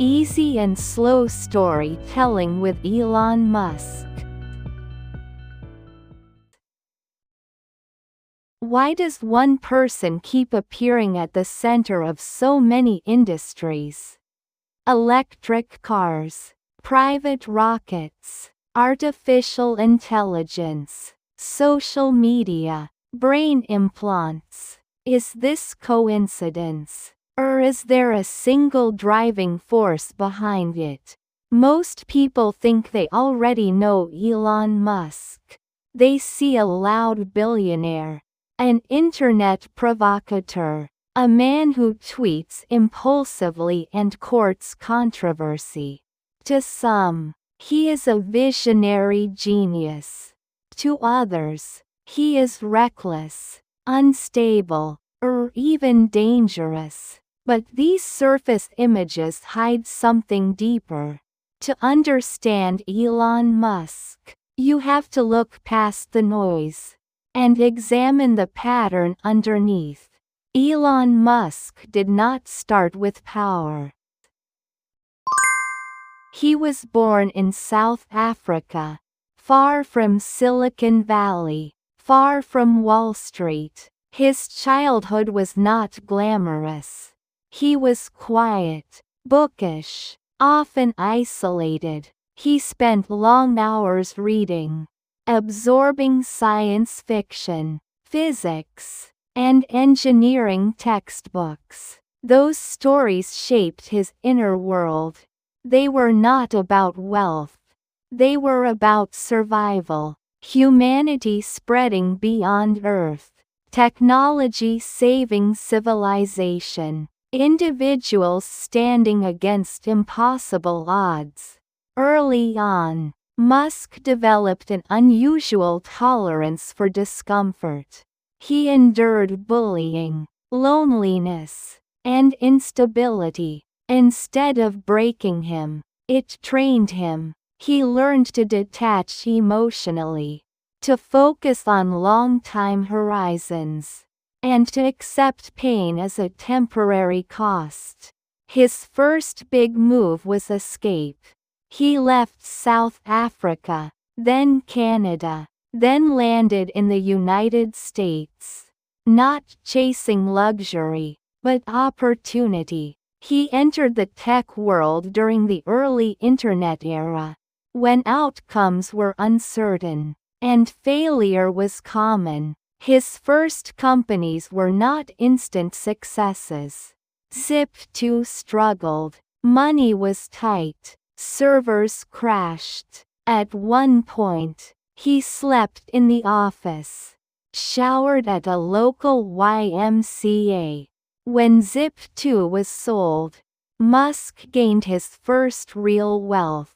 Easy and slow storytelling with Elon Musk. Why does one person keep appearing at the center of so many industries? Electric cars, private rockets, artificial intelligence, social media, brain implants. Is this coincidence? Or is there a single driving force behind it? Most people think they already know Elon Musk. They see a loud billionaire, an internet provocateur, a man who tweets impulsively and courts controversy. To some, he is a visionary genius. To others, he is reckless, unstable, or even dangerous. But these surface images hide something deeper. To understand Elon Musk, you have to look past the noise and examine the pattern underneath. Elon Musk did not start with power. He was born in South Africa, far from Silicon Valley, far from Wall Street. His childhood was not glamorous. He was quiet, bookish, often isolated. He spent long hours reading, absorbing science fiction, physics, and engineering textbooks. Those stories shaped his inner world. They were not about wealth. They were about survival, humanity spreading beyond Earth, technology saving civilization, individuals standing against impossible odds. Early on, Musk developed an unusual tolerance for discomfort. He endured bullying, loneliness, and instability. Instead of breaking him, it trained him. He learned to detach emotionally, to focus on long-time horizons, and to accept pain as a temporary cost. His first big move was escape. He left South Africa, then Canada, then landed in the United States. Not chasing luxury, but opportunity. He entered the tech world during the early internet era, when outcomes were uncertain, and failure was common. His first companies were not instant successes. Zip2 struggled. Money was tight. Servers crashed. At one point, he slept in the office, showered at a local YMCA. When Zip2 was sold, Musk gained his first real wealth.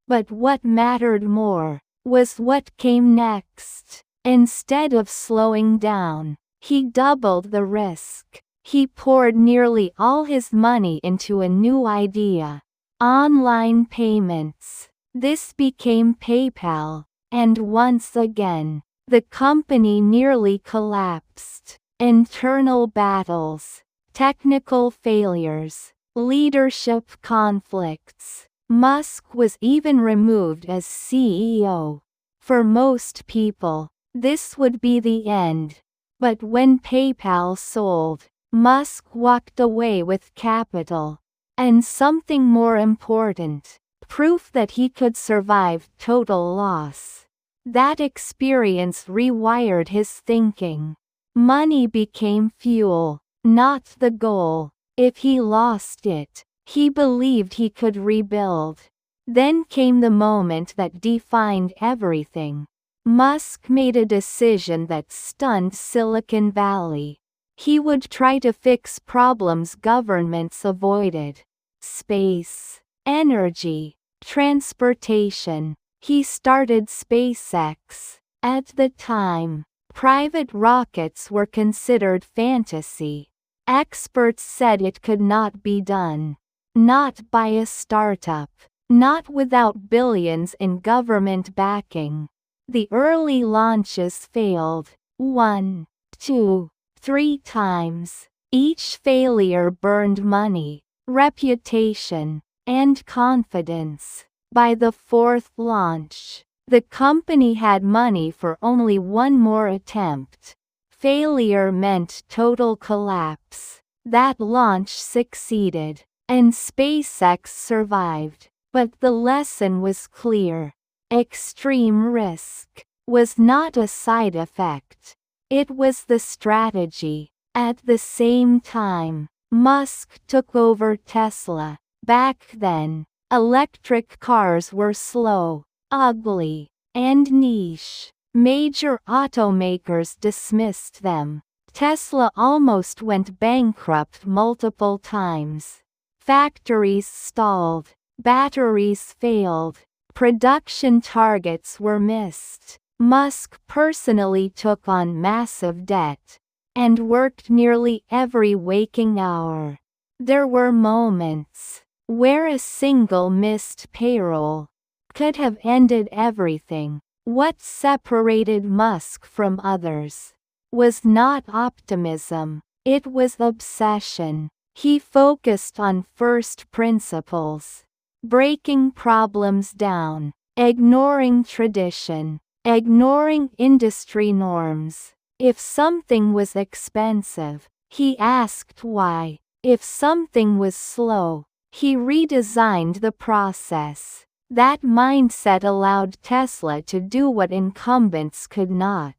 But what mattered more was what came next. Instead of slowing down, he doubled the risk. He poured nearly all his money into a new idea: online payments. This became PayPal, and once again, the company nearly collapsed. Internal battles, technical failures, leadership conflicts. Musk was even removed as CEO. For most people, this would be the end. But when PayPal sold, Musk walked away with capital. And something more important, proof that he could survive total loss. That experience rewired his thinking. Money became fuel, not the goal. If he lost it, he believed he could rebuild. Then came the moment that defined everything. Musk made a decision that stunned Silicon Valley. He would try to fix problems governments avoided. Space, energy, transportation. He started SpaceX. At the time, private rockets were considered fantasy. Experts said it could not be done. Not by a startup. Not without billions in government backing. The early launches failed. 1, 2, 3 times. Each failure burned money, reputation, and confidence. By the fourth launch, the company had money for only one more attempt. Failure meant total collapse. That launch succeeded, and SpaceX survived. But the lesson was clear. Extreme risk was not a side effect. It was the strategy. At the same time, Musk took over Tesla. Back then, electric cars were slow, ugly, and niche. Major automakers dismissed them. Tesla almost went bankrupt multiple times. Factories stalled, batteries failed, production targets were missed. Musk personally took on massive debt and worked nearly every waking hour. There were moments where a single missed payroll could have ended everything. What separated Musk from others was not optimism, it was obsession. He focused on first principles, breaking problems down, ignoring tradition, ignoring industry norms. If something was expensive, he asked why. If something was slow, he redesigned the process. That mindset allowed Tesla to do what incumbents could not.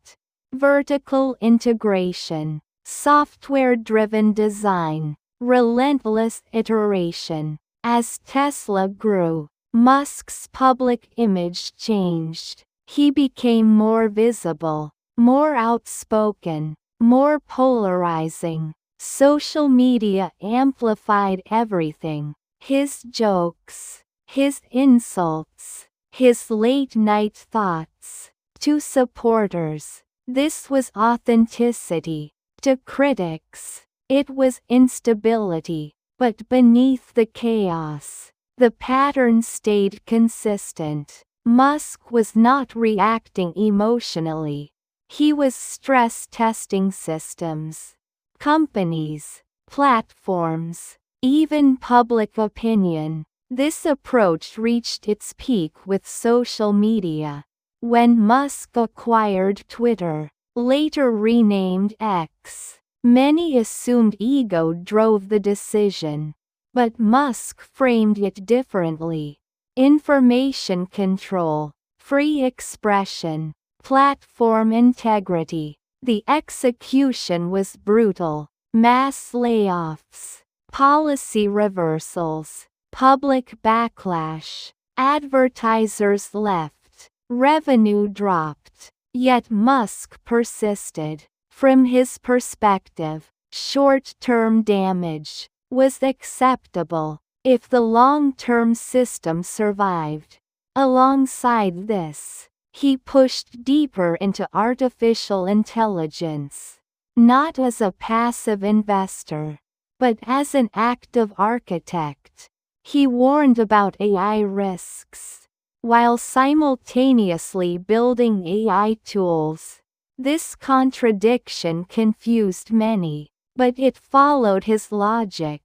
Vertical integration, software-driven design, relentless iteration. As Tesla grew, Musk's public image changed. He became more visible, more outspoken, more polarizing. Social media amplified everything. His jokes, his insults, his late-night thoughts. To supporters, this was authenticity. To critics, it was instability. But beneath the chaos, the pattern stayed consistent. Musk was not reacting emotionally. He was stress-testing systems, companies, platforms, even public opinion. This approach reached its peak with social media. When Musk acquired Twitter, later renamed X, many assumed ego drove the decision. But Musk framed it differently. Information control, free expression, platform integrity. The execution was brutal. Mass layoffs, policy reversals, public backlash. Advertisers left, revenue dropped. Yet Musk persisted. From his perspective, short-term damage was acceptable if the long-term system survived. Alongside this, he pushed deeper into artificial intelligence, not as a passive investor, but as an active architect. He warned about AI risks, while simultaneously building AI tools. This contradiction confused many, but it followed his logic.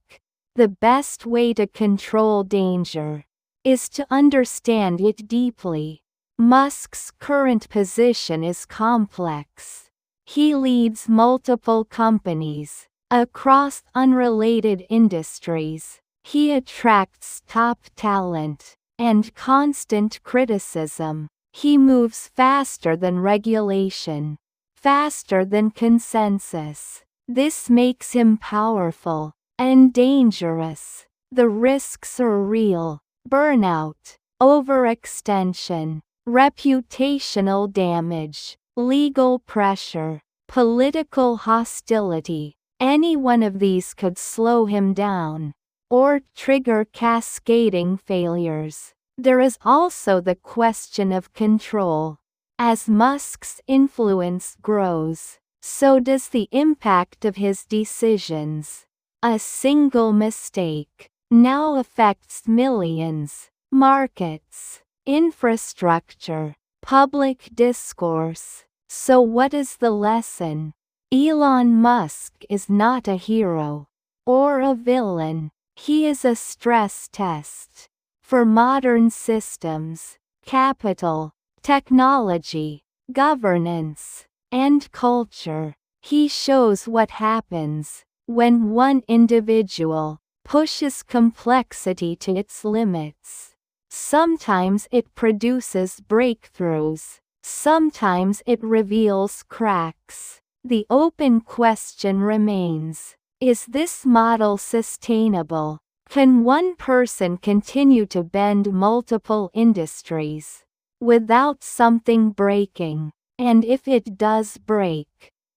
The best way to control danger is to understand it deeply. Musk's current position is complex. He leads multiple companies across unrelated industries. He attracts top talent and constant criticism. He moves faster than regulation, faster than consensus. This makes him powerful and dangerous. The risks are real: burnout, overextension, reputational damage, legal pressure, political hostility. Any one of these could slow him down or trigger cascading failures. There is also the question of control. As Musk's influence grows, so does the impact of his decisions. A single mistake now affects millions. Markets, infrastructure, public discourse. So what is the lesson? Elon Musk is not a hero or a villain. He is a stress test for modern systems, capital, technology, governance, and culture. He shows what happens when one individual pushes complexity to its limits. Sometimes it produces breakthroughs, sometimes it reveals cracks. The open question remains: is this model sustainable? Can one person continue to bend multiple industries without something breaking? And if it does break,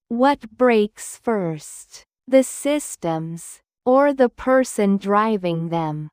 what breaks first? The systems, or the person driving them?